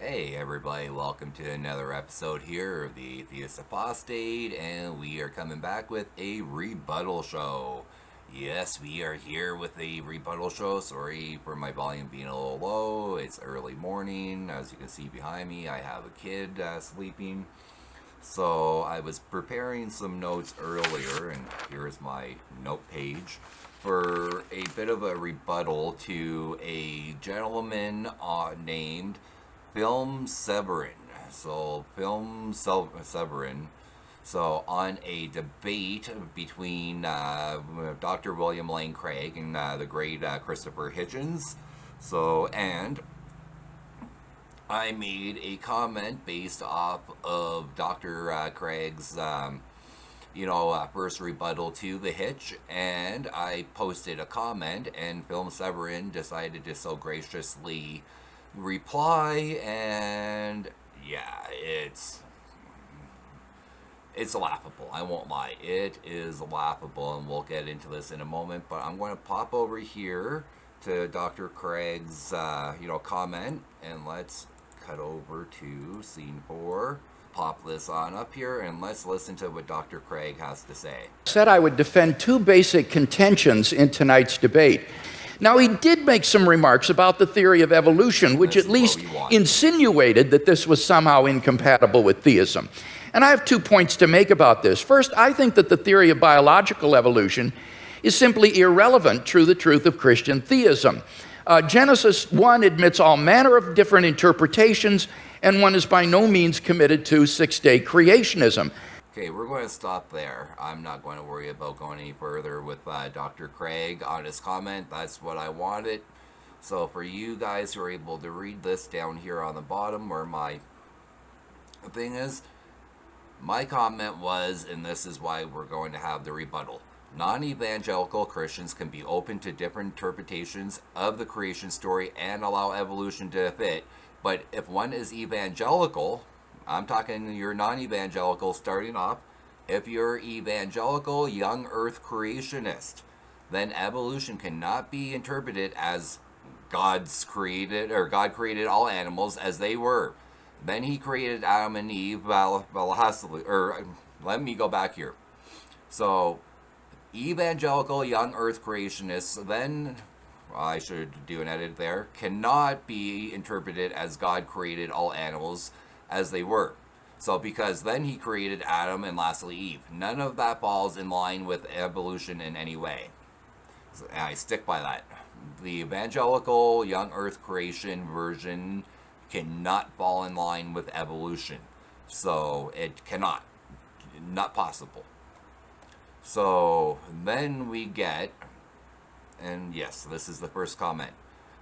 Hey everybody, welcome to another episode here of the Atheist Apostate, and we are coming back with a rebuttal show. Yes, we are here with a rebuttal show. Sorry for my volume being a little low. It's early morning. As you can see behind me, I have a kid sleeping. So I was preparing some notes earlier, and here's my note page for a bit of a rebuttal to a gentleman named Filmeseverin. So Filmeseverin. So on a debate between Dr. William Lane Craig and the great Christopher Hitchens. And I made a comment based off of Dr. Craig's, first rebuttal to the Hitch, and I posted a comment, and Filmeseverin decided to so graciously reply, and yeah, it's laughable. I won't lie, it is laughable, and we'll get into this in a moment. But I'm going to pop over here to Dr. Craig's, comment, and let's cut over to scene 4. Pop this on up here, and let's listen to what Dr. Craig has to say. Said I would defend two basic contentions in tonight's debate. Now, he did make some remarks about the theory of evolution, which at least insinuated that this was somehow incompatible with theism. And I have 2 points to make about this. First, I think that the theory of biological evolution is simply irrelevant to the truth of Christian theism. Genesis 1 admits all manner of different interpretations, and one is by no means committed to six-day creationism. Okay, we're going to stop there. I'm not going to worry about going any further with Dr. Craig on his comment. That's what I wanted. So for you guys who are able to read this down here on the bottom where my thing is, my comment was, and this is why we're going to have the rebuttal. Non-evangelical Christians can be open to different interpretations of the creation story and allow evolution to fit. But if one is evangelical, I'm talking you're non-evangelical starting off, if you're evangelical young earth creationist, then evolution cannot be interpreted as God's created, or God created all animals as they were. Then he created Adam and Eve, let me go back here. So, evangelical young earth creationists, then, I should do an edit there, cannot be interpreted as God created all animals as they were. So because then he created Adam and lastly Eve. None of that falls in line with evolution in any way. So, and I stick by that. The evangelical young earth creation version cannot fall in line with evolution. So it cannot. Not possible. So then we get, and yes, this is the first comment,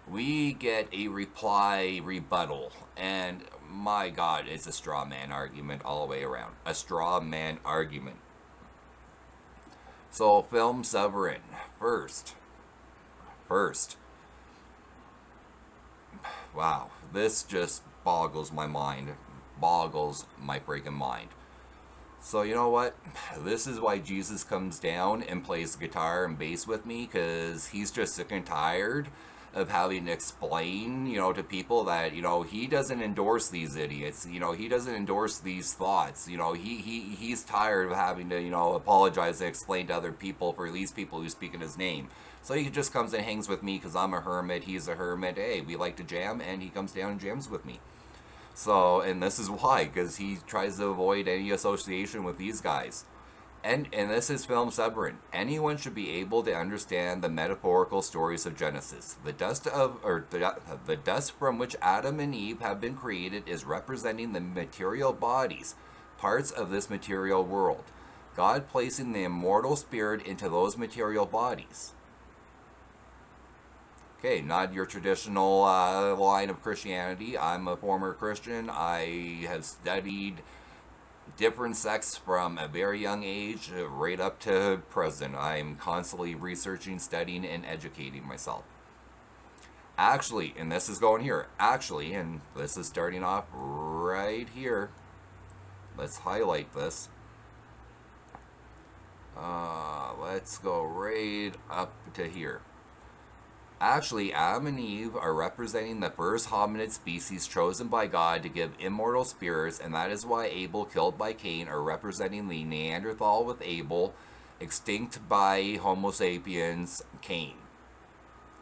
we get a reply rebuttal, and my God, it's a straw man argument all the way around. A straw man argument. So Filmeseverin, first, wow, this just boggles my mind, boggles my freaking mind. So you know what? This is why Jesus comes down and plays guitar and bass with me, because he's just sick and tired of having to explain, to people that, he doesn't endorse these idiots. He doesn't endorse these thoughts. He's tired of having to, apologize and explain to other people for these people who speak in his name. So he just comes and hangs with me because I'm a hermit, he's a hermit. Hey, we like to jam, and he comes down and jams with me. So, and this is why, because he tries to avoid any association with these guys. And this is Filmeseverin. Anyone should be able to understand the metaphorical stories of Genesis. The dust from which Adam and Eve have been created is representing the material bodies, parts of this material world. God placing the immortal spirit into those material bodies. Okay, not your traditional line of Christianity. I'm a former Christian. I have studied different sects from a very young age right up to present. I'm constantly researching, studying, and educating myself. Actually, and this is going here, and this is starting off right here. Let's highlight this. Let's go right up to here. Actually, Adam and Eve are representing the first hominid species chosen by God to give immortal spirits, and that is why Abel killed by Cain are representing the Neanderthal with Abel, extinct by Homo sapiens Cain.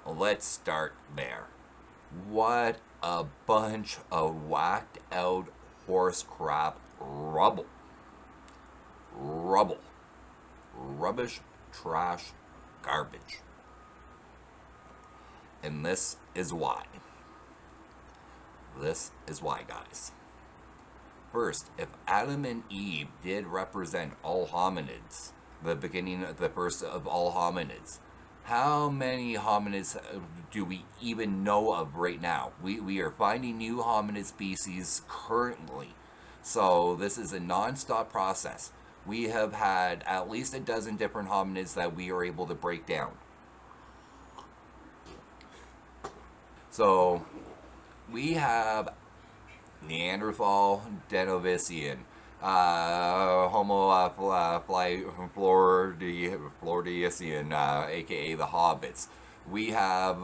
Let's start there. What a bunch of whacked out horse crap rubble. Rubble. Rubbish, trash, garbage. And this is why. This is why, guys. First, if Adam and Eve did represent all hominids, the beginning, the first of all hominids, how many hominids do we even know of right now? We are finding new hominid species currently. So this is a non-stop process. We have had at least a dozen different hominids that we are able to break down. So we have Neanderthal, Denisovans, Homo floresian, aka the Hobbits. We have,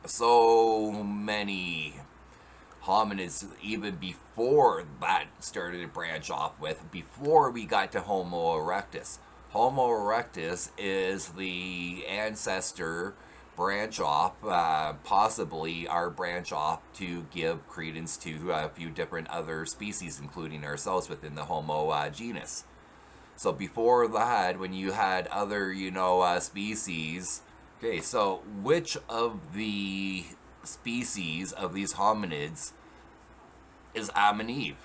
so many hominids even before that started to branch off with, before we got to Homo erectus. Homo erectus is the ancestor branch off, possibly our branch off to give credence to a few different other species, including ourselves within the Homo genus. So before that, when you had other, species, okay, so which of the species of these hominids is Adam and Eve?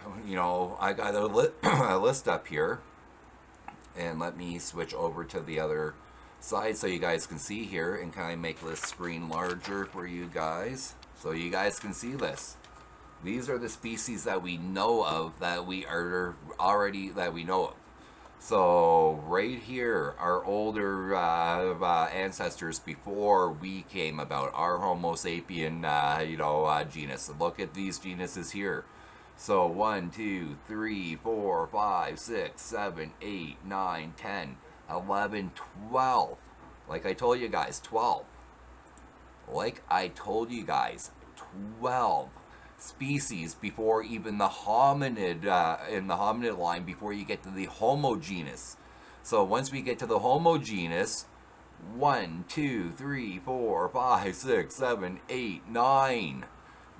I got a list up here, and let me switch over to the other side so you guys can see here, and can I make this screen larger for you guys so you guys can see this. These are the species that we know of, that we know of. So right here, our older ancestors before we came about, our Homo sapien genus. Look at these genuses here. So 1, 2, 3, 4, 5, 6, 7, 8, 9, 10, 11, 12. Like I told you guys, 12. Like I told you guys, 12 species before even the hominid, in the hominid line, before you get to the Homo genus. So once we get to the Homo genus, 1, 2, 3, 4, 5, 6, 7, 8, 9.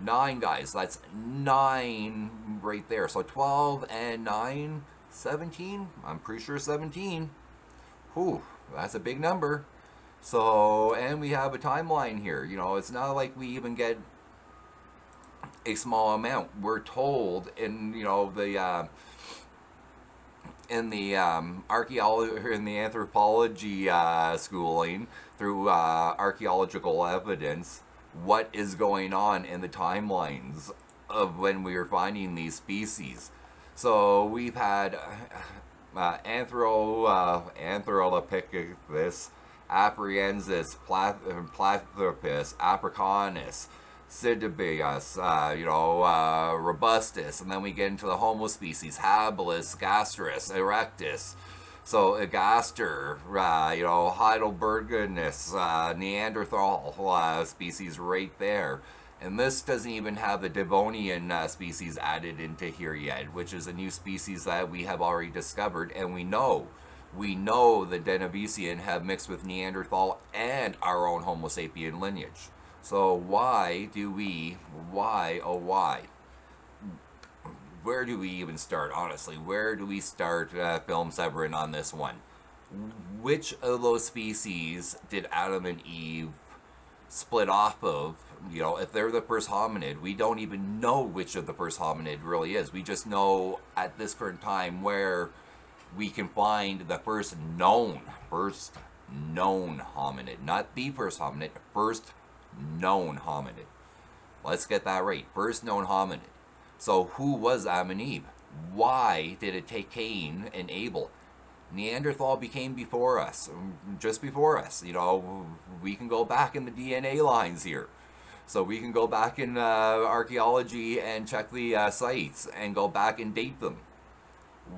9, guys. That's 9 right there. So 12 and 9, 17. I'm pretty sure 17. Whew, that's a big number. So, and we have a timeline here. It's not like we even get a small amount. We're told in archaeology, in the anthropology schooling, through archaeological evidence, what is going on in the timelines of when we are finding these species. So we've had Anthropithecus, Afarensis, Platypus, Africanus, Sidibeus, Robustus, and then we get into the Homo species, Habilis, Gastrus, Erectus. So Agaster, Heidelbergensis, Neanderthal species right there. And this doesn't even have the Devonian species added into here yet, which is a new species that we have already discovered, and we know the Denisovans have mixed with Neanderthal and our own Homo sapien lineage. So why, where do we even start, honestly? Where do we start, Filmeseverin, on this one? Which of those species did Adam and Eve split off of? If they're the first hominid, we don't even know which of the first hominid really is. We just know at this current time where we can find the first known hominid. Not the first hominid, first known hominid. Let's get that right. First known hominid. So who was Adam and Eve? Why did it take Cain and Abel? Neanderthal became before us, just before us. We can go back in the DNA lines here. So we can go back in archaeology and check the sites and go back and date them.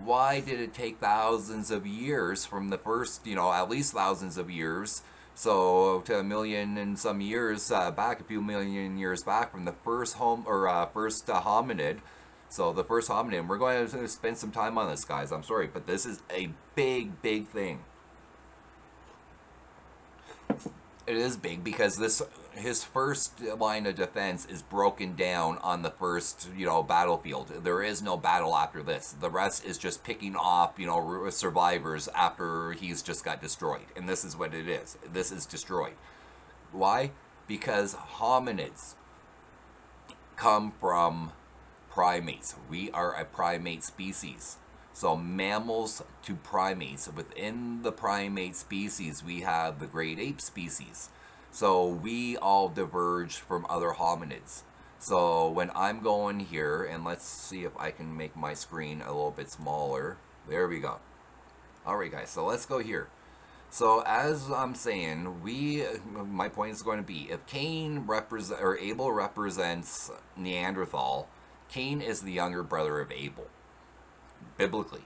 Why did it take thousands of years from the first, at least thousands of years, So to a million and some years back, a few million years back from the first hominid. So the first hominid, we're going to spend some time on this, guys. I'm sorry, but this is a big, big thing. It is big because his first line of defense is broken down on the first, battlefield. There is no battle after this. The rest is just picking off, survivors after he's just got destroyed. And this is what it is. This is destroyed. Why? Because hominids come from primates. We are a primate species. So mammals to primates. Within the primate species, we have the great ape species. So we all diverge from other hominids. So when I'm going here, and let's see if I can make my screen a little bit smaller. There we go. Alright guys, so let's go here. So as I'm saying, my point is going to be, if Abel represents Neanderthal, Cain is the younger brother of Abel. Biblically.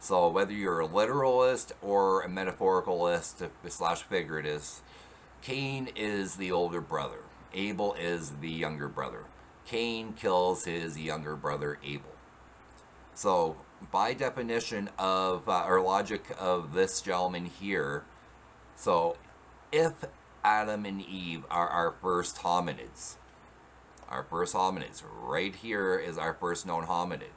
So whether you're a literalist or a metaphoricalist / figurativist, Cain is the older brother. Abel is the younger brother. Cain kills his younger brother Abel. So by definition of, or logic of this gentleman here, so if Adam and Eve are our first hominids, right here is our first known hominid.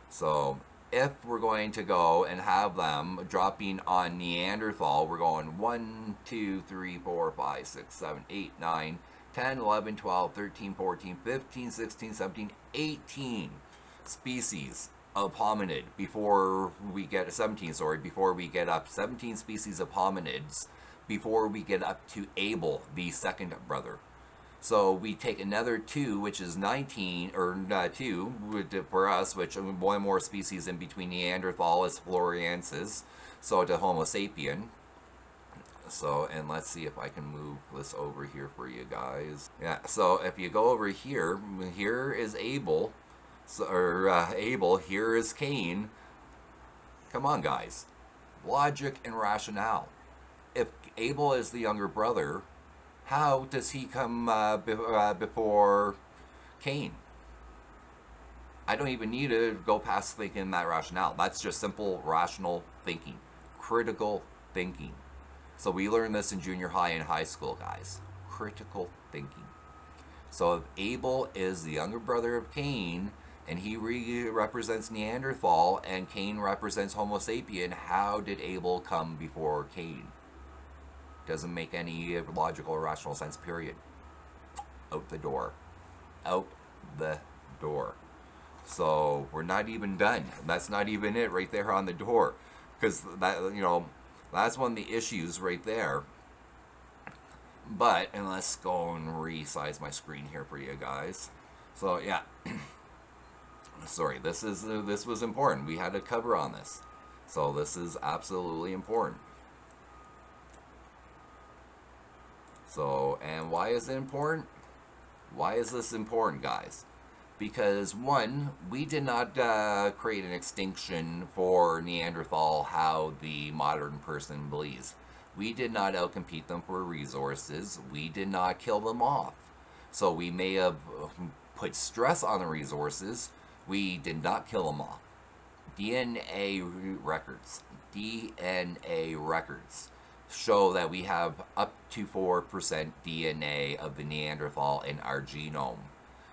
So if we're going to go and have them dropping on Neanderthal, we're going 1, 2, 3, 4, 5, 6, 7, 8, 9, 10, 11, 12, 13, 14, 15, 16, 17, 18 species of hominid before we get 17 up 17 species of hominids before we get up to Abel, the second brother. So we take another 2, which is 19, or 2 for us, which one more species in between Neanderthal is Floriensis, so to Homo sapien. So, and let's see if I can move this over here for you guys. Yeah, so if you go over here, here is Abel, Abel, here is Cain. Come on, guys. Logic and rationale. If Abel is the younger brother, how does he come before Cain? I don't even need to go past thinking that rationale. That's just simple rational thinking, critical thinking. So we learned this in junior high and high school, guys. Critical thinking. So if Abel is the younger brother of Cain, and he represents Neanderthal, and Cain represents Homo sapien, how did Abel come before Cain? Doesn't make any logical or rational sense, period. Out the door. Out the door. So we're not even done. That's not even it right there on the door. Because that, that's one of the issues right there. But, and let's go and resize my screen here for you guys. So yeah. Sorry, this was important. We had a cover on this. So this is absolutely important. So, and why is it important? Why is this important, guys? Because, one, we did not create an extinction for Neanderthal how the modern person believes. We did not outcompete them for resources. We did not kill them off. So we may have put stress on the resources. We did not kill them off. DNA records show that we have up to 4% DNA of the Neanderthal in our genome.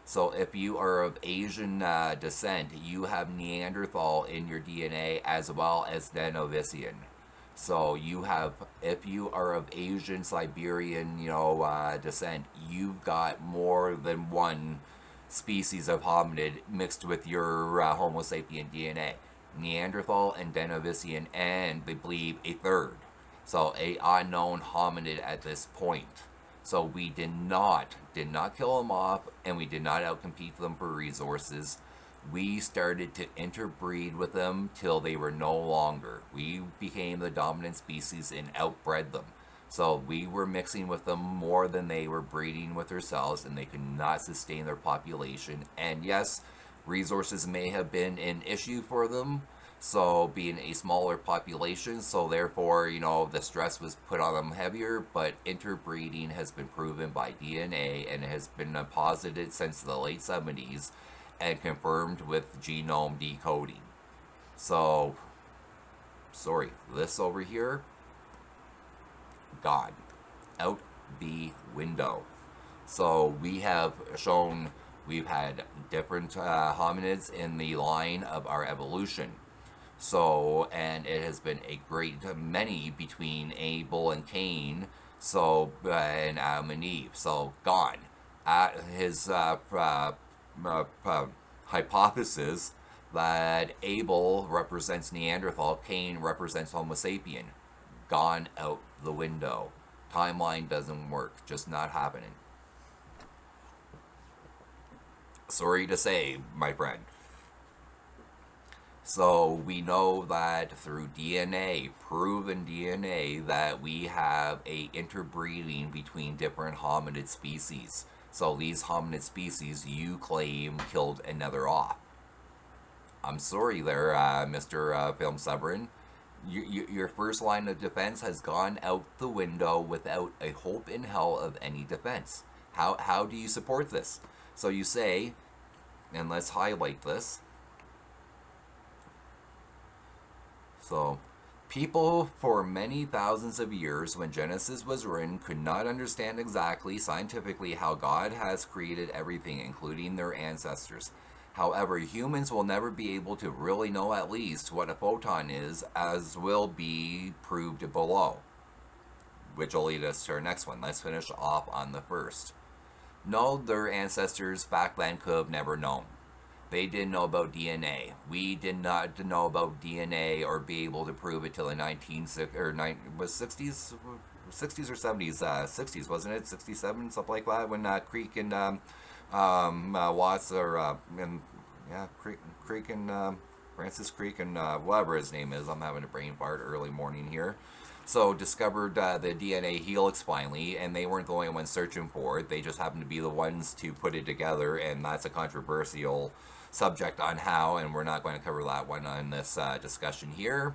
So if you are of Asian descent, you have Neanderthal in your DNA as well as Denisovans. So you have, if you are of Asian, Siberian, descent, you've got more than one species of hominid mixed with your Homo sapien DNA. Neanderthal and Denisovan, and they believe a third. So a unknown hominid at this point. So we did not kill them off, and we did not outcompete them for resources. We started to interbreed with them till they were no longer. We became the dominant species and outbred them. So we were mixing with them more than they were breeding with themselves, and they could not sustain their population. And yes, resources may have been an issue for them, So being a smaller population, so therefore, the stress was put on them heavier, but interbreeding has been proven by DNA and has been posited since the late 70s and confirmed with genome decoding. So, sorry, this over here, gone. Out the window. So we have shown we've had different hominids in the line of our evolution. So, and it has been a great many between Abel and Cain, so, and Adam and Eve. So, gone. His hypothesis that Abel represents Neanderthal, Cain represents Homo sapien, gone out the window. Timeline doesn't work, just not happening. Sorry to say, my friend. So we know that through DNA, proven DNA, that we have a interbreeding between different hominid species. So these hominid species you claim killed another off. I'm sorry there, Mr. Filmeseverin. Your first line of defense has gone out the window without a hope in hell of any defense. How do you support this? So you say, and let's highlight this. So, people for many thousands of years when Genesis was written could not understand exactly scientifically how God has created everything, including their ancestors. However, humans will never be able to really know at least what a photon is, as will be proved below. Which will lead us to our next one. Let's finish off on the first. No, their ancestors back then could have never known. They didn't know about DNA. We did not know about DNA or be able to prove it till the 60s or 70s, 60s wasn't it? 67, something like that, when Creek and Watts or Creek and Francis Creek and whatever his name is. I'm having a brain fart early morning here. So discovered the DNA helix finally, and they weren't the only ones searching for it. They just happened to be the ones to put it together, and that's a controversial subject on how, and we're not going to cover that one on this discussion here.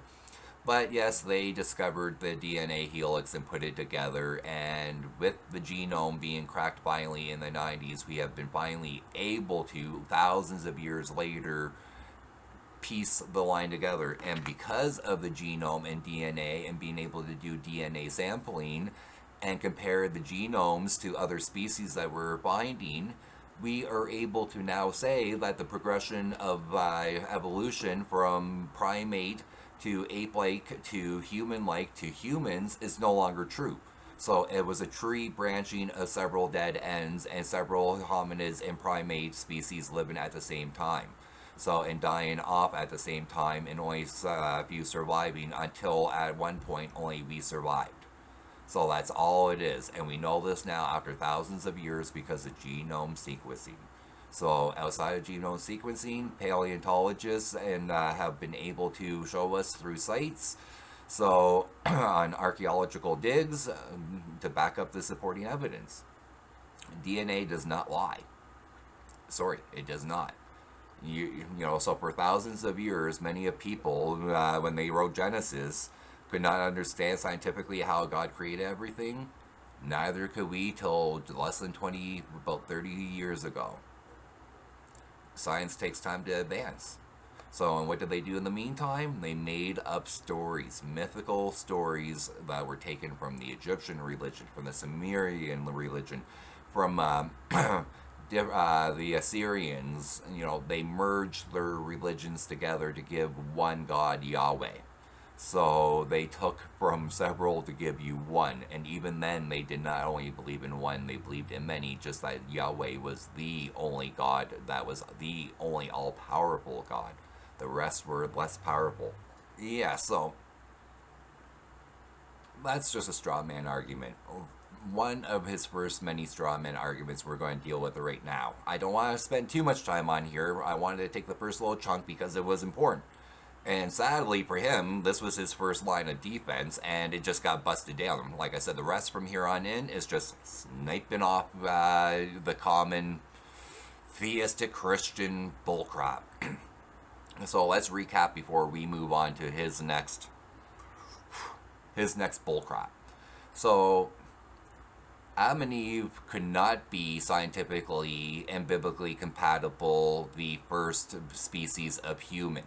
But yes, they discovered the DNA helix and put it together, and with the genome being cracked finally in the 90s, we have been finally able to, thousands of years later, piece the line together. And because of the genome and DNA and being able to do DNA sampling and compare the genomes to other species that we're finding, we are able to now say that the progression of evolution from primate to ape-like to human-like to humans is no longer true. So it was a tree branching of several dead ends and several hominids and primate species living at the same time. So, and dying off at the same time, and only a few surviving until at one point only we survived. So that's all it is, and we know this now after thousands of years because of genome sequencing. So outside of genome sequencing, paleontologists and have been able to show us through sites, so on archaeological digs, to back up the supporting evidence. DNA does not lie. Sorry, it does not. So for thousands of years, many of people, when they wrote Genesis, could not understand scientifically how God created everything. Neither could we till less than about 30 years ago. Science takes time to advance. So, and what did they do in the meantime? They made up stories, mythical stories that were taken from the Egyptian religion, from the Sumerian religion, from the Assyrians. They merged their religions together to give one God, Yahweh. So they took from several to give you one, and even then they did not only believe in one, they believed in many, just that Yahweh was the only God, that was the only all-powerful God. The rest were less powerful. Yeah, so that's just a straw man argument. One of his first many straw man arguments we're going to deal with right now. I don't want to spend too much time on here. I wanted to take the first little chunk because it was important. And sadly for him, this was his first line of defense, and it just got busted down. Like I said, the rest from here on in is just sniping off the common theistic Christian bullcrap. So let's recap before we move on to his next bullcrap. So Adam and Eve could not be scientifically and biblically compatible, the first species of human,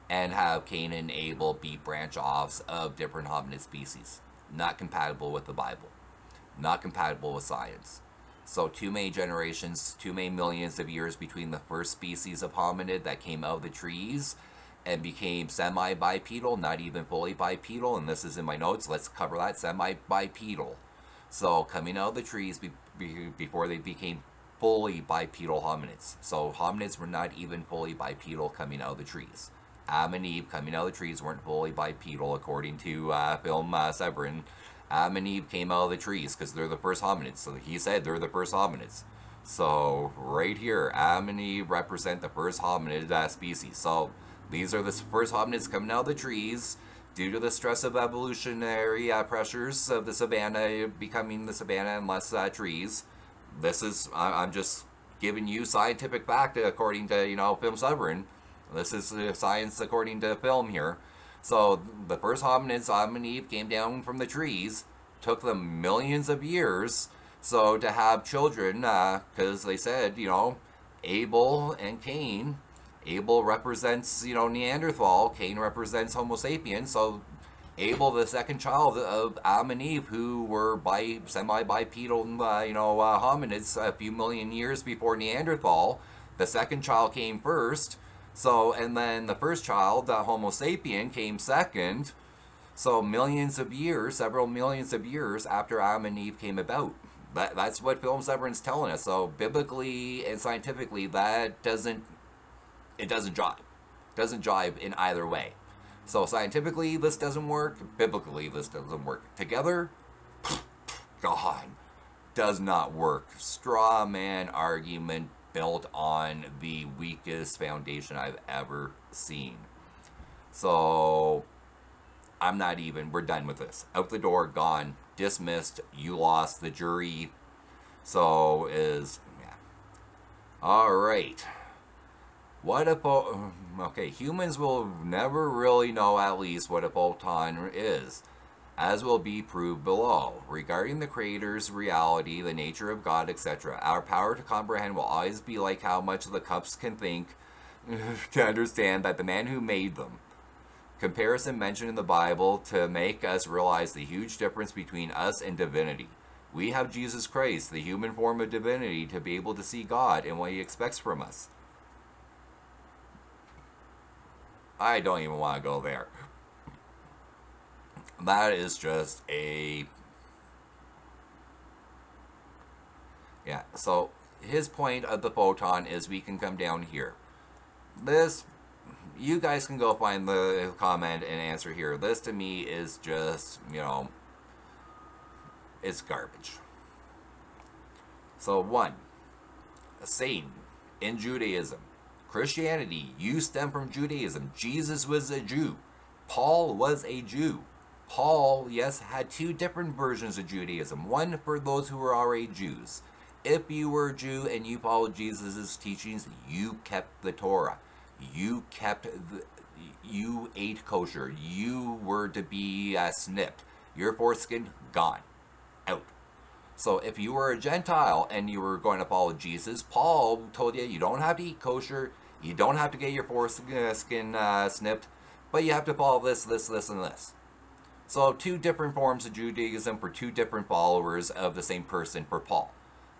and have Cain and Abel be branch offs of different hominid species. Not compatible with the Bible. Not compatible with science. So too many generations, too many millions of years between the first species of hominid that came out of the trees and became semi-bipedal, not even fully bipedal, and this is in my notes, let's cover that, semi-bipedal. So coming out of the trees before they became fully bipedal hominids. So hominids were not even fully bipedal coming out of the trees. Adam and Eve coming out of the trees weren't fully bipedal according to Filmeseverin. Adam and Eve came out of the trees because they're the first hominids. So he said they're the first hominids. So right here, Adam and Eve represent the first hominid species. So these are the first hominids coming out of the trees due to the stress of evolutionary pressures of the savanna becoming the savanna and less trees. This is, I'm just giving you scientific fact according to, Filmeseverin. This is science according to film here. So the first hominids, Adam and Eve, came down from the trees. Took them millions of years. So to have children, because they said, Abel and Cain. Abel represents, Neanderthal. Cain represents Homo sapiens. So Abel, the second child of Adam and Eve, who were semi-bipedal, hominids a few million years before Neanderthal. The second child came first. So, and then the first child, Homo sapien, came second. So millions of years, several millions of years after Adam and Eve came about. That's what Filmeseverin's telling us. So biblically and scientifically, it doesn't jive. It doesn't jive in either way. So scientifically, this doesn't work. Biblically, this doesn't work. Together, God, does not work. Straw man argument built on the weakest foundation I've ever seen. So we're done with this. Out the door, gone, dismissed, you lost, the jury. So Alright. Humans will never really know at least what a photon is, as will be proved below. Regarding the Creator's reality, the nature of God, etc., our power to comprehend will always be like how much the cups can think to understand that the man who made them. Comparison mentioned in the Bible to make us realize the huge difference between us and divinity. We have Jesus Christ, the human form of divinity, to be able to see God and what He expects from us. I don't even want to go there. That is just so his point of the photon is we can come down here. This, you guys can go find the comment and answer here. This to me is just, it's garbage. So 1, Satan in Judaism. Christianity, you stem from Judaism. Jesus was a Jew. Paul was a Jew. Paul, yes, had 2 different versions of Judaism. One for those who were already Jews. If you were a Jew and you followed Jesus' teachings, you kept the Torah. You ate kosher. You were to be snipped. Your foreskin, gone. Out. So if you were a Gentile and you were going to follow Jesus, Paul told you don't have to eat kosher. You don't have to get your foreskin snipped. But you have to follow this, and this. So 2 different forms of Judaism for 2 different followers of the same person for Paul.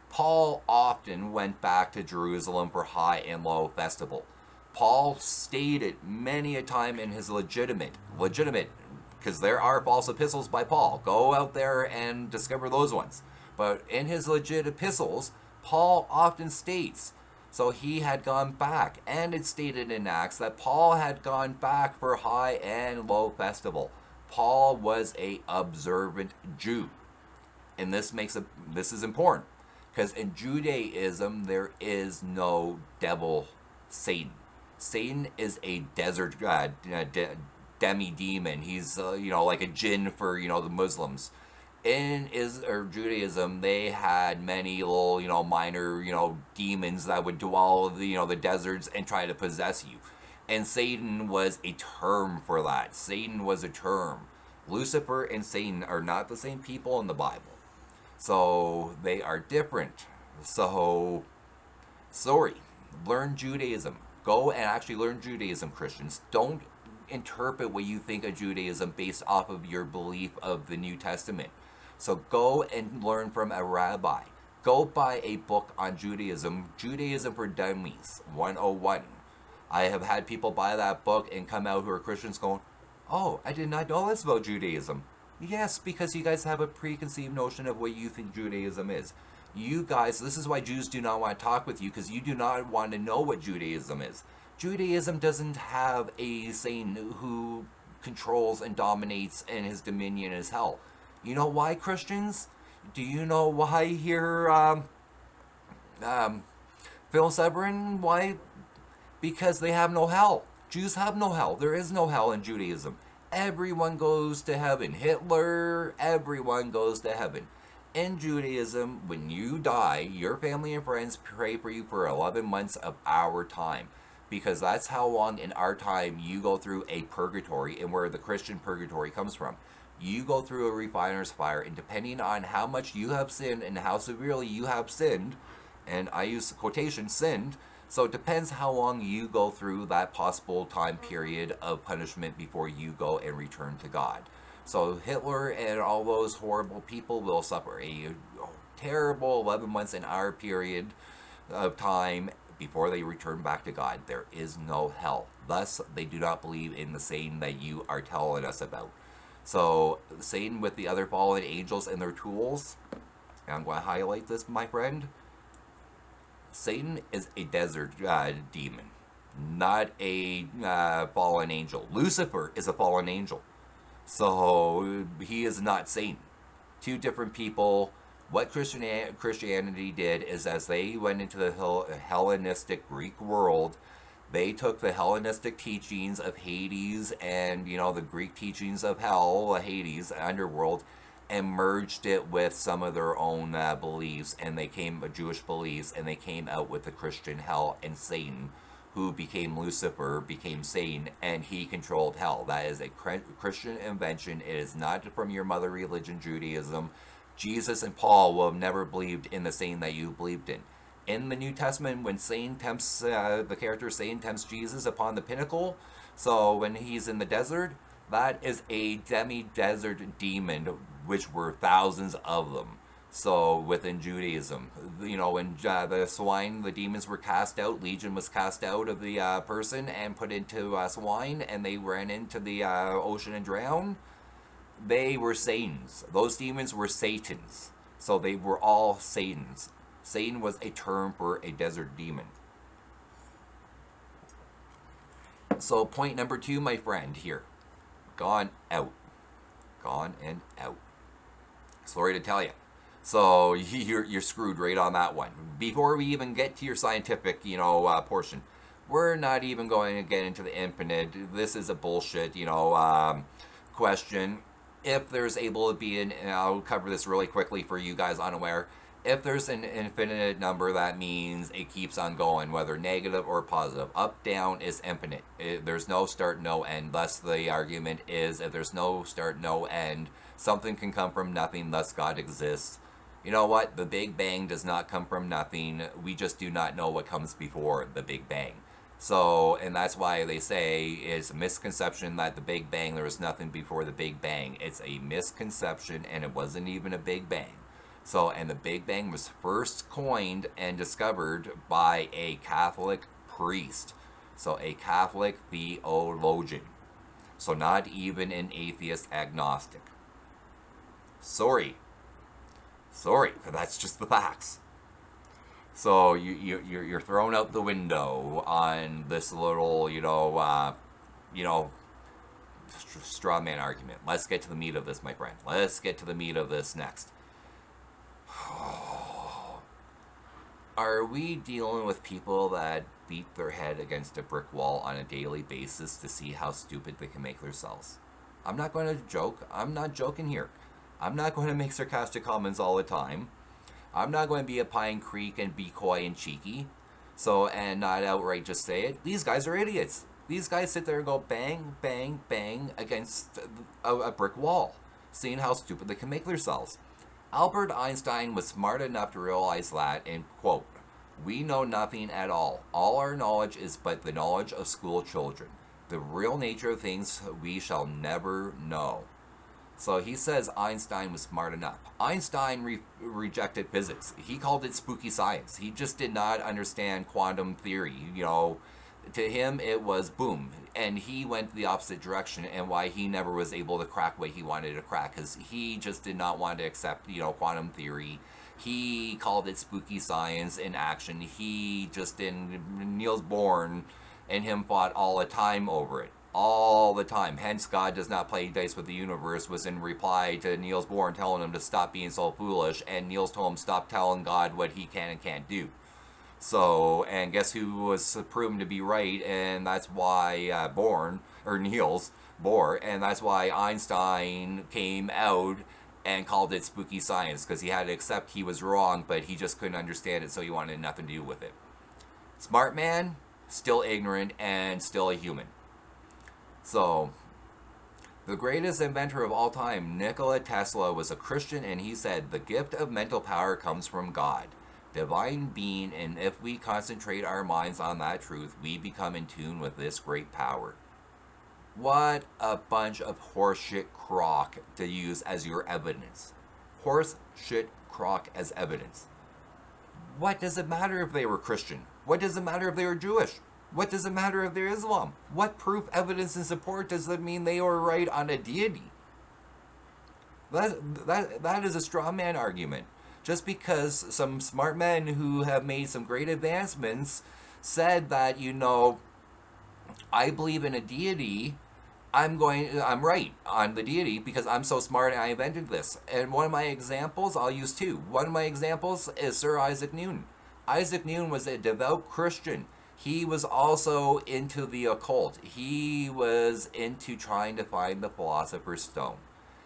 Paul often went back to Jerusalem for high and low festival. Paul stated many a time in his legitimate, because there are false epistles by Paul. Go out there and discover those ones. But in his legit epistles, Paul often states, so he had gone back, and it stated in Acts that Paul had gone back for high and low festival. Paul was a observant Jew. And this is important, because in Judaism there is no devil Satan. Satan is a desert demi-demon. He's like a jinn for the Muslims. In Judaism, they had many little minor demons that would dwell the deserts and try to possess you. And Satan was a term for that. Satan was a term. Lucifer and Satan are not the same people in the Bible. So they are different. So, sorry. Learn Judaism. Go and actually learn Judaism, Christians. Don't interpret what you think of Judaism based off of your belief of the New Testament. So go and learn from a rabbi. Go buy a book on Judaism, Judaism for Dummies 101. I have had people buy that book and come out who are Christians going, oh, I did not know this about Judaism. Yes, because you guys have a preconceived notion of what you think Judaism is. You guys, this is why Jews do not want to talk with you, because you do not want to know what Judaism is. Judaism doesn't have a Satan who controls and dominates, and his dominion is hell. You know why, Christians? Do you know why here, Filmeseverin? Why? Because they have no hell. Jews have no hell. There is no hell in Judaism. Everyone goes to heaven. Hitler, everyone goes to heaven. In Judaism, when you die, your family and friends pray for you for 11 months of our time. Because that's how long in our time you go through a purgatory, and where the Christian purgatory comes from. You go through a refiner's fire, and depending on how much you have sinned and how severely you have sinned, and I use quotation, sinned, so it depends how long you go through that possible time period of punishment before you go and return to God. So Hitler and all those horrible people will suffer a terrible 11 months in our period of time before they return back to God. There is no hell. Thus, they do not believe in the Satan that you are telling us about. So, Satan with the other fallen angels and their tools, and I'm going to highlight this, my friend. Satan is a desert demon, not a fallen angel. Lucifer is a fallen angel. So, he is not Satan. Two different people. What Christianity did is, as they went into the Hellenistic Greek world, they took the Hellenistic teachings of Hades and, the Greek teachings of hell, Hades, underworld, and merged it with some of their own beliefs, and they came Jewish beliefs, and they came out with the Christian hell, and Satan, who became Lucifer, became Satan, and he controlled hell. That is a Christian invention. It is not from your mother religion, Judaism. Jesus and Paul will have never believed in the Satan that you believed in. In the New Testament, when Satan tempts, the character Satan tempts Jesus upon the pinnacle, so when he's in the desert, that is a demi-desert demon, which were thousands of them. So within Judaism, when the swine, the demons were cast out, Legion was cast out of the person and put into swine, and they ran into the ocean and drowned, they were Satans. Those demons were Satans. So they were all Satans. Satan was a term for a desert demon. So point number 2, my friend, here. Gone out. Gone and out. Sorry to tell you. So you're screwed right on that one. Before we even get to your scientific, portion, we're not even going to get into the infinite. This is a bullshit, question. If there's able to be and I'll cover this really quickly for you guys unaware, if there's an infinite number, that means it keeps on going, whether negative or positive. Up, down is infinite. There's no start, no end. Thus, the argument is, if there's no start, no end, something can come from nothing, thus God exists. You know what? The Big Bang does not come from nothing. We just do not know what comes before the Big Bang. So, and that's why they say it's a misconception that the Big Bang, there was nothing before the Big Bang. It's a misconception, and it wasn't even a Big Bang. So, and the Big Bang was first coined and discovered by a Catholic priest. So, a Catholic theologian. So, not even an atheist agnostic. Sorry, but that's just the facts. So, you're thrown out the window on this little, straw man argument. Let's get to the meat of this, my friend. Let's get to the meat of this next. Are we dealing with people that beat their head against a brick wall on a daily basis to see how stupid they can make themselves? I'm not going to joke. I'm not joking here. I'm not going to make sarcastic comments all the time. I'm not going to be a Pine Creek and be coy and cheeky. So, and not outright just say it. These guys are idiots. These guys sit there and go bang, bang, bang against a brick wall, seeing how stupid they can make themselves. Albert Einstein was smart enough to realize that, and quote, "We know nothing at all. All our knowledge is but the knowledge of school children. The real nature of things we shall never know." So he says Einstein was smart enough. Einstein rejected physics. He called it spooky science. He just did not understand quantum theory. To him it was boom. And he went the opposite direction, and why he never was able to crack what he wanted to crack, because he just did not want to accept, quantum theory. He called it spooky science in action. He just didn't. Niels Bohr and him fought all the time over it. All the time. Hence, God does not play dice with the universe was in reply to Niels Bohr telling him to stop being so foolish, and Niels told him stop telling God what he can and can't do. So, and guess who was proven to be right, and that's why Niels Bohr, and that's why Einstein came out and called it spooky science, because he had to accept he was wrong, but he just couldn't understand it, so he wanted nothing to do with it. Smart man, still ignorant, and still a human. So, the greatest inventor of all time, Nikola Tesla, was a Christian, and he said, "The gift of mental power comes from God, divine being, and if we concentrate our minds on that truth, we become in tune with this great power." What a bunch of horseshit crock to use as your evidence. Horseshit crock as evidence. What does it matter if they were Christian? What does it matter if they were Jewish? What does it matter if they're Islam? What proof, evidence, and support does that mean they were right on a deity? That is a straw man argument. Just because some smart men who have made some great advancements said that, I believe in a deity, I'm right on the deity because I'm so smart and I invented this. And one of my examples, I'll use two. One of my examples is Sir Isaac Newton. Isaac Newton was a devout Christian. He was also into the occult. He was into trying to find the Philosopher's Stone.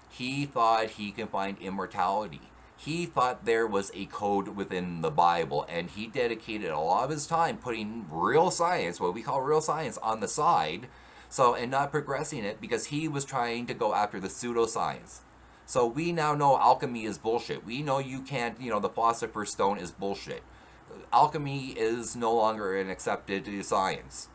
He thought he could find immortality. He thought there was a code within the Bible, and he dedicated a lot of his time putting real science, what we call real science, on the side, and not progressing it, because he was trying to go after the pseudoscience. So we now know alchemy is bullshit. We know you can't, the Philosopher's Stone is bullshit. Alchemy is no longer an accepted science.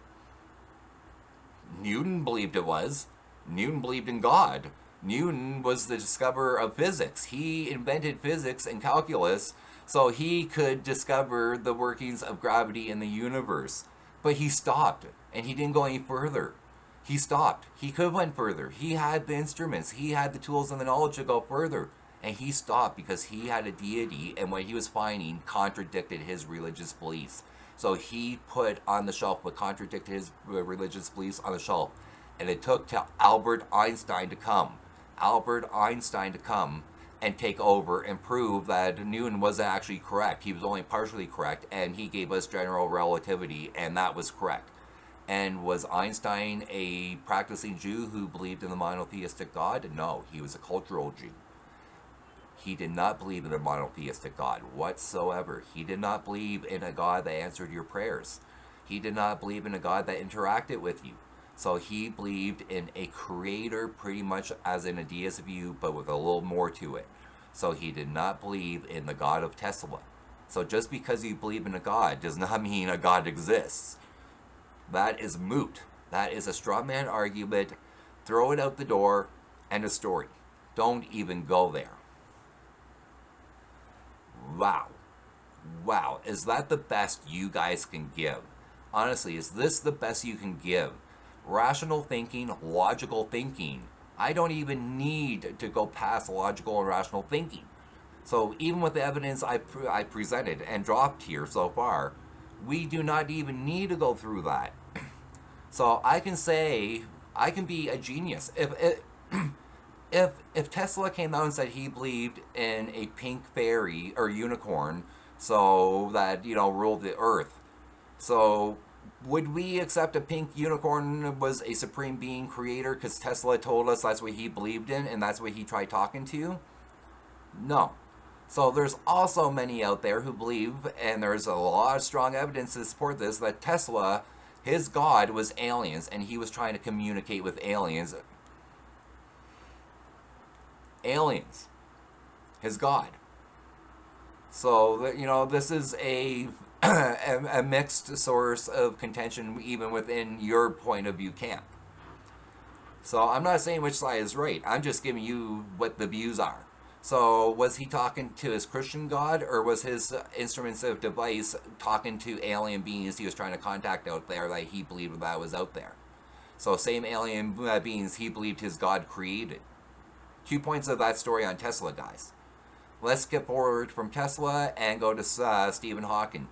Newton believed it was. Newton believed in God. Newton was the discoverer of physics. He invented physics and calculus so he could discover the workings of gravity in the universe. But he stopped, and he didn't go any further. He stopped. He could have went further. He had the instruments. He had the tools and the knowledge to go further. And he stopped because he had a deity, and what he was finding contradicted his religious beliefs. So he put on the shelf what contradicted his religious beliefs on the shelf. And it took to Albert Einstein to come. Albert Einstein to come and take over and prove that Newton wasn't actually correct. He was only partially correct, and he gave us general relativity, and that was correct. And was Einstein a practicing Jew who believed in the monotheistic God? No, he was a cultural Jew. He did not believe in a monotheistic God whatsoever. He did not believe in a God that answered your prayers. He did not believe in a God that interacted with you. So he believed in a creator pretty much as in a deist view, but with a little more to it. So he did not believe in the God of Tesla. So just because you believe in a God does not mean a God exists. That is moot. That is a straw man argument. Throw it out the door. End of story. Don't even go there. Wow. Is that the best you guys can give? Honestly, is this the best you can give? Rational thinking, logical thinking. I don't even need to go past logical and rational thinking. So even with the evidence I presented and dropped here so far, we do not even need to go through that. So I can say, I can be a genius. If Tesla came out and said he believed in a pink fairy or unicorn, so that, ruled the earth, so would we accept a pink unicorn was a supreme being creator because Tesla told us that's what he believed in and that's what he tried talking to? No. So there's also many out there who believe, and there's a lot of strong evidence to support this, that Tesla His God was aliens, and he was trying to communicate with aliens. Aliens. His God. So, this is a mixed source of contention even within your point of view camp. So I'm not saying which side is right. I'm just giving you what the views are. So was he talking to his Christian God, or was his instruments of device talking to alien beings he was trying to contact out there that he believed that was out there? So same alien beings he believed his God created. 2 points of that story on Tesla, guys. Let's skip forward from Tesla and go to Stephen Hawking,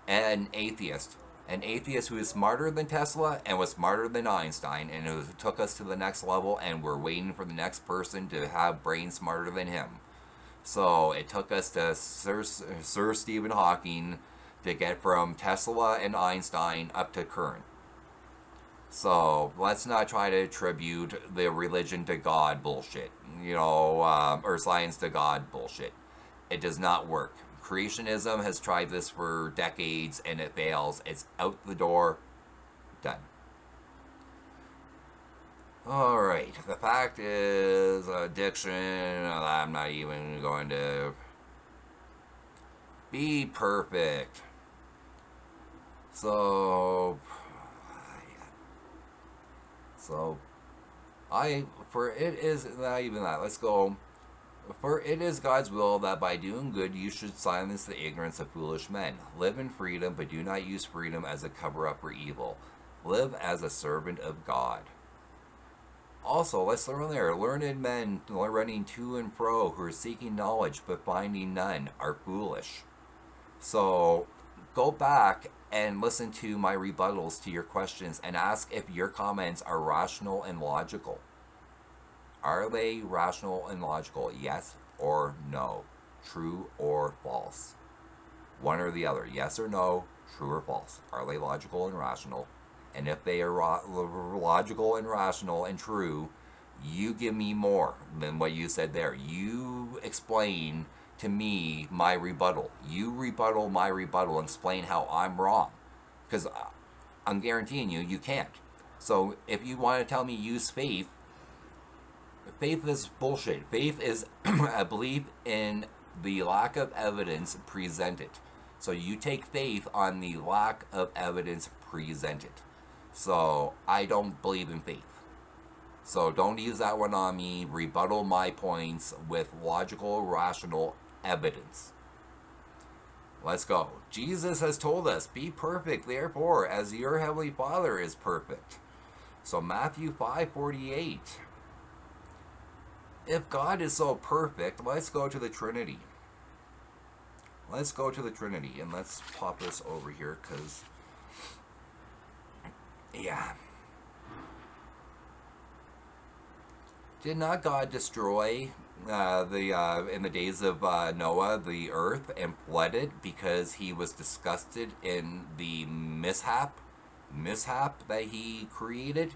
an atheist. An atheist who is smarter than Tesla and was smarter than Einstein, and who took us to the next level, and we're waiting for the next person to have brains smarter than him. So it took us to Sir Stephen Hawking to get from Tesla and Einstein up to current. So let's not try to attribute the religion to God bullshit, or science to God bullshit. It does not work. Creationism has tried this for decades and it fails. It's out the door. Done. Alright, the fact is, addiction, I'm not even going to be perfect. So for it is not even that. Let's go. For it is God's will that by doing good you should silence the ignorance of foolish men. Live in freedom, but do not use freedom as a cover-up for evil. Live as a servant of God. Also, let's throw in there, learned men running to and fro, who are seeking knowledge but finding none, are foolish. So, go back and listen to my rebuttals to your questions and ask if your comments are rational and logical. Are they rational and logical? Yes or no? True or false? One or the other. Yes or no? True or false? Are they logical and rational? And if they are logical and rational and true, you give me more than what you said there. You explain to me my rebuttal. You rebuttal my rebuttal and explain how I'm wrong. Because I'm guaranteeing you can't. So if you want to tell me use faith, faith is bullshit. Faith is a belief in the lack of evidence presented. So you take faith on the lack of evidence presented. So I don't believe in faith. So don't use that one on me. Rebuttal my points with logical, rational evidence. Let's go. Jesus has told us, be perfect, therefore, as your heavenly Father is perfect. So Matthew 5:48. If God is so perfect, let's go to the Trinity. Let's go to the Trinity, and let's pop this over here, because, yeah. Did not God destroy in the days of Noah the earth and flood it because he was disgusted in the mishap that he created?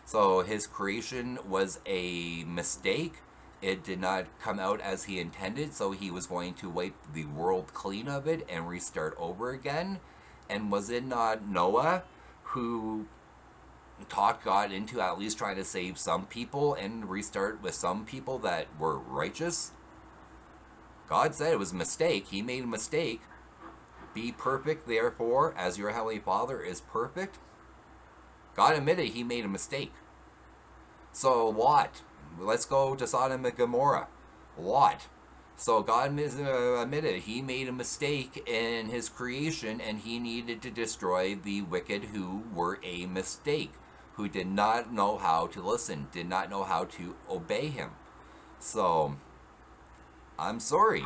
So his creation was a mistake. It did not come out as he intended, so he was going to wipe the world clean of it and restart over again. And was it not Noah who talked God into at least trying to save some people and restart with some people that were righteous? God said it was a mistake. He made a mistake. Be perfect, therefore, as your heavenly Father is perfect. God admitted he made a mistake. So Lot, let's go to Sodom and Gomorrah. Lot. So God admitted he made a mistake in his creation, and he needed to destroy the wicked who were a mistake, who did not know how to listen, did not know how to obey him. So, I'm sorry,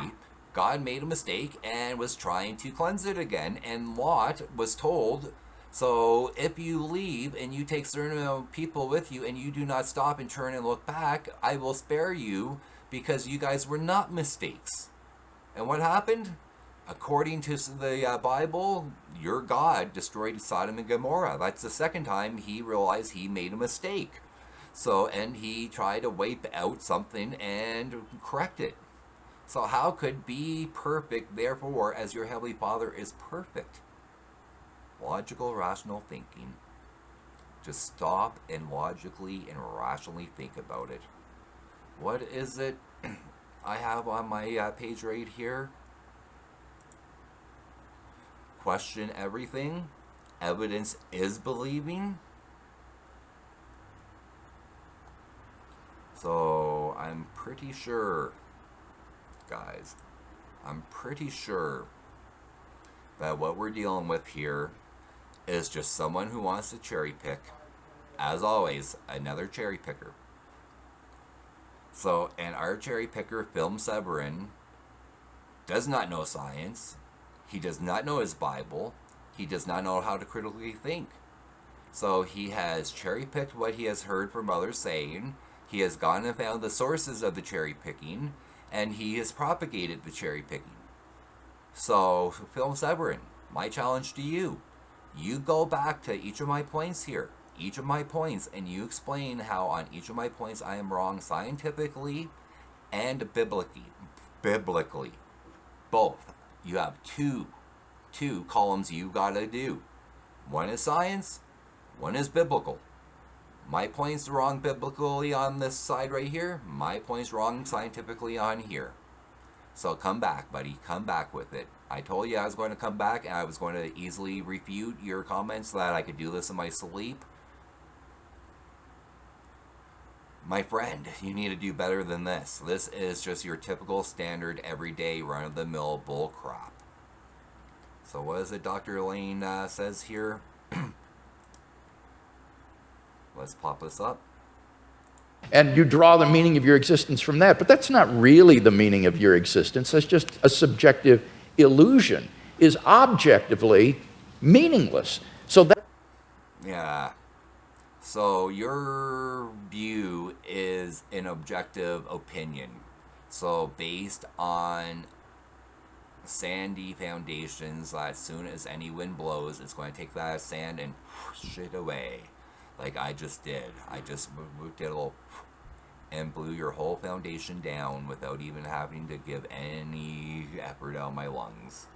God made a mistake and was trying to cleanse it again, and Lot was told, so if you leave and you take certain people with you and you do not stop and turn and look back, I will spare you because you guys were not mistakes. And what happened? According to the Bible, your God destroyed Sodom and Gomorrah. That's the second time he realized he made a mistake. So, and he tried to wipe out something and correct it. So how could be perfect, therefore, as your heavenly Father is perfect? Logical, rational thinking. Just stop and logically and rationally think about it. What is it I have on my page right here? Question everything. Evidence is believing. So I'm pretty sure, guys, I'm pretty sure that what we're dealing with here is just someone who wants to cherry pick. As always, another cherry picker. So, and our cherry picker, Filmeseverin, does not know science. He does not know his Bible. He does not know how to critically think. So he has cherry picked what he has heard from others saying. He has gone and found the sources of the cherry picking, and he has propagated the cherry picking. So, Filmeseverin, my challenge to you, you go back to each of my points here, each of my points, and you explain how on each of my points I am wrong scientifically and biblically. Both. You have two columns you gotta do. One is science, one is biblical. My point's wrong biblically on this side right here. My point's wrong scientifically on here. So come back, buddy. Come back with it. I told you I was going to come back and I was going to easily refute your comments so that I could do this in my sleep. My friend, you need to do better than this. This is just your typical standard everyday run-of-the-mill bull crap. So what is it Dr. Lane says here? Let's pop this up. And you draw the meaning of your existence from that. But that's not really the meaning of your existence. That's just a subjective illusion. Is objectively meaningless. So that... Yeah. So your view is an objective opinion. So based on sandy foundations, as soon as any wind blows, it's going to take that sand and push it away. Like I just did. I just moved it a little and blew your whole foundation down without even having to give any effort out of my lungs.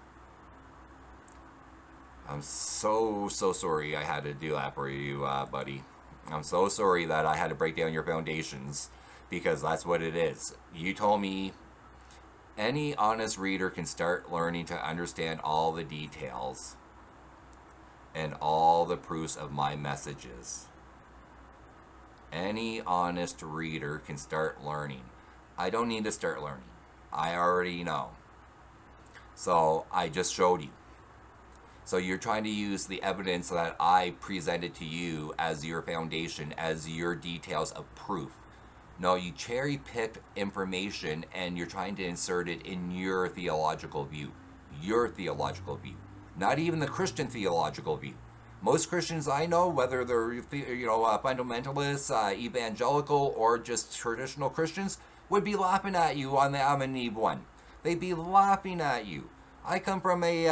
I'm so sorry I had to do that for you, buddy. I'm so sorry that I had to break down your foundations, because that's what it is. You told me any honest reader can start learning to understand all the details and all the proofs of my messages. Any honest reader can start learning. I don't need to start learning. I already know. So I just showed you. So you're trying to use the evidence that I presented to you as your foundation, as your details of proof. No, you cherry-picked information and you're trying to insert it in your theological view. Your theological view. Not even the Christian theological view. Most Christians I know, whether they're fundamentalists, evangelical, or just traditional Christians, would be laughing at you on the Adam and Eve one. They'd be laughing at you. I come from a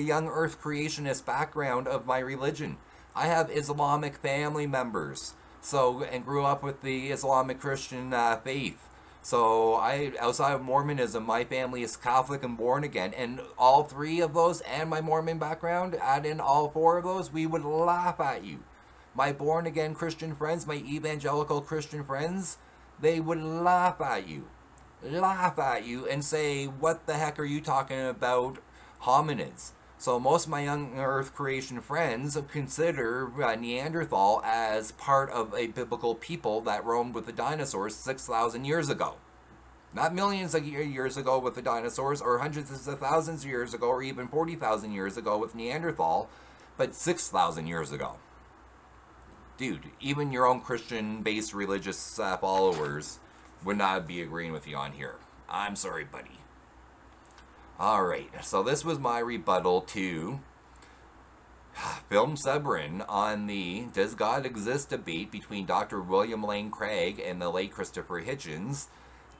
young earth creationist background of my religion. I have Islamic family members, and grew up with the Islamic Christian faith. So outside of Mormonism, my family is Catholic and born again, and all three of those and my Mormon background, add in all four of those, we would laugh at you. My born again Christian friends, my evangelical Christian friends, they would laugh at you and say, what the heck are you talking about hominids? So most of my young earth creation friends consider Neanderthal as part of a biblical people that roamed with the dinosaurs 6,000 years ago. Not millions of years ago with the dinosaurs, or hundreds of thousands of years ago, or even 40,000 years ago with Neanderthal, but 6,000 years ago. Dude, even your own Christian-based religious followers would not be agreeing with you on here. I'm sorry, buddy. Alright, so this was my rebuttal to Filmeseverin on the Does God Exist debate between Dr. William Lane Craig and the late Christopher Hitchens.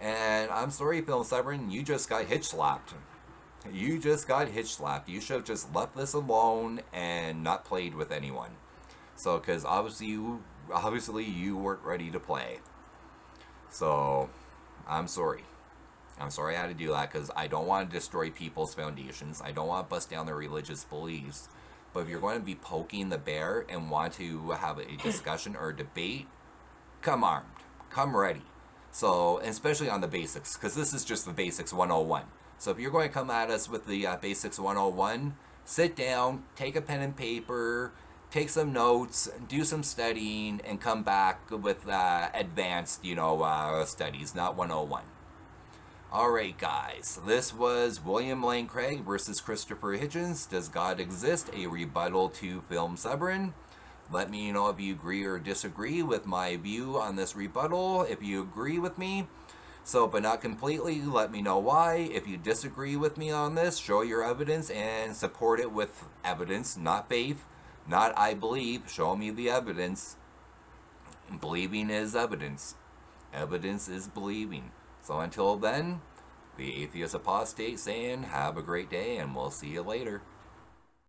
And I'm sorry, Filmeseverin, you just got hitch-slapped. You just got hitch-slapped. You should have just left this alone and not played with anyone. So, because obviously you weren't ready to play. So, I'm sorry. I'm sorry I had to do that, because I don't want to destroy people's foundations. I don't want to bust down their religious beliefs. But if you're going to be poking the bear and want to have a discussion or a debate, come armed, come ready. So, and especially on the basics, because this is just the basics 101. So if you're going to come at us with the basics 101, sit down, take a pen and paper, take some notes, do some studying, and come back with advanced, studies, not 101. Alright guys, this was William Lane Craig versus Christopher Hitchens. Does God exist? A rebuttal to Filmeseverin. Let me know if you agree or disagree with my view on this rebuttal. If you agree with me, but not completely, let me know why. If you disagree with me on this, show your evidence and support it with evidence, not faith, not I believe. Show me the evidence. Believing is evidence. Evidence is believing. So until then, the Atheist Apostate saying, have a great day, and we'll see you later.